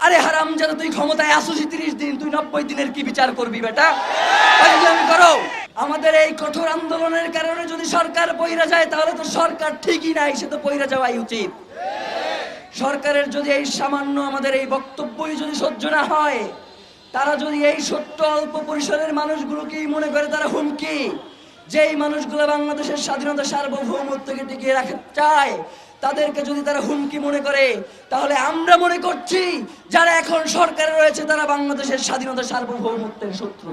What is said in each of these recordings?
আরে হারামজাদা, তুই ক্ষমতায় আসছিস 30 দিন, তুই 90 দিনের কি বিচার করবি বেটা? পাগলামি করো। আমাদের এই কঠোর আন্দোলনের কারণে যদি সরকার পইরা যায়, তাহলে তো সরকার ঠিকই নাই, সে তো পইরা যাওয়াই উচিত। সরকারের যদি এই সামান্য আমাদের এই বক্তব্যই যদি সহ্য না হয়, তারা যদি এই ছোট্ট অল্প পরিসরের মানুষগুলোকেই মনে করে তারা হুমকি, যেই মানুষগুলো বাংলাদেশের স্বাধীনতা সার্বভৌমত্বকে টিকিয়ে রাখতে চায়, তাদেরকে যদি তারা হুমকি মনে করে, তাহলে আমরা মনে করছি যারা এখন সরকারে রয়েছে তারা বাংলাদেশের স্বাধীনতা সার্বভৌমত্বের শত্রু,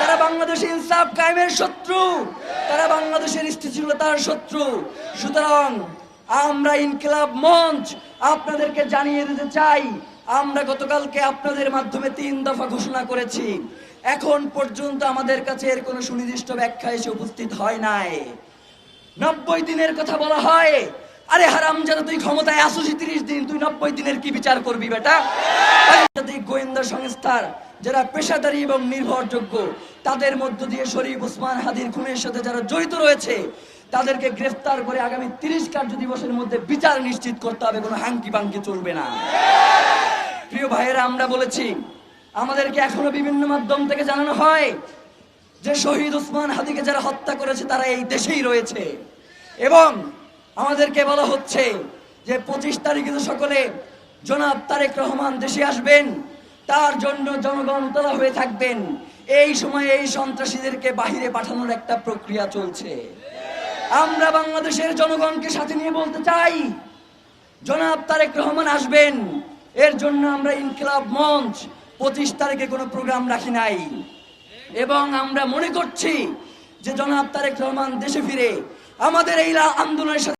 তারা বাংলাদেশে ইনসাফ কায়েমের শত্রু, তারা বাংলাদেশের স্থিতিশীলতার শত্রু। সুতরাং আমরা ইনকিলাব মঞ্চ আপনাদেরকে জানিয়ে দিতে চাই, আমরা গতকালকে আপনাদের মাধ্যমে 3 দফা ঘোষণা করেছি। এখন পর্যন্ত আমাদের কাছে এর কোনো সুনির্দিষ্ট ব্যাখ্যা এসে উপস্থিত হয় নাই। 90 দিনের কথা বলা হয়। আরে হারামজাদা, তুই ক্ষমতায় আসছিস 30 দিন, তুই 90 দিনের কি বিচার করবি বেটা? গোয়েন্দা সংস্থার যারা পেশাদারী এবং নির্ভরযোগ্য, তাদের মধ্য দিয়ে শরীফ ওসমান হাদির খুনের সাথে যারা জড়িত রয়েছে, তাদেরকে গ্রেফতার করে আগামী 30 কার্য দিবসের মধ্যে বিচার নিশ্চিত করতে হবে, কোনো হাঙ্কি পাঙ্কি চলবে না। প্রিয় ভাইয়েরা, আমরা বলেছি, আমাদেরকে এখনো বিভিন্ন মাধ্যম থেকে জানানো হয় যে শহীদ ওসমান হাদিকে যারা হত্যা করেছে তারা এই দেশেই রয়েছে, এবং আমাদেরকে বলা হচ্ছে যে 25 তারিখে সকলে জনাব তারেক রহমান দেশে আসবেন, তার জন্য জনগণ উতলা হয়ে থাকবেন। এই সময়ে এই সন্ত্রাসীদেরকে বাহিরে পাঠানোর একটা প্রক্রিয়া চলছে। আমরা বাংলাদেশের জনগণকে সাথে নিয়ে বলতে চাই, জনাব তারেক রহমান আসবেন, এর জন্য আমরা ইনকিলাব মঞ্চ 25 তারিখে কোনো প্রোগ্রাম রাখি নাই, এবং আমরা মনে করছি যে জনাব তারেক রহমান দেশে ফিরে আমাদের এই আন্দোলনের সাথে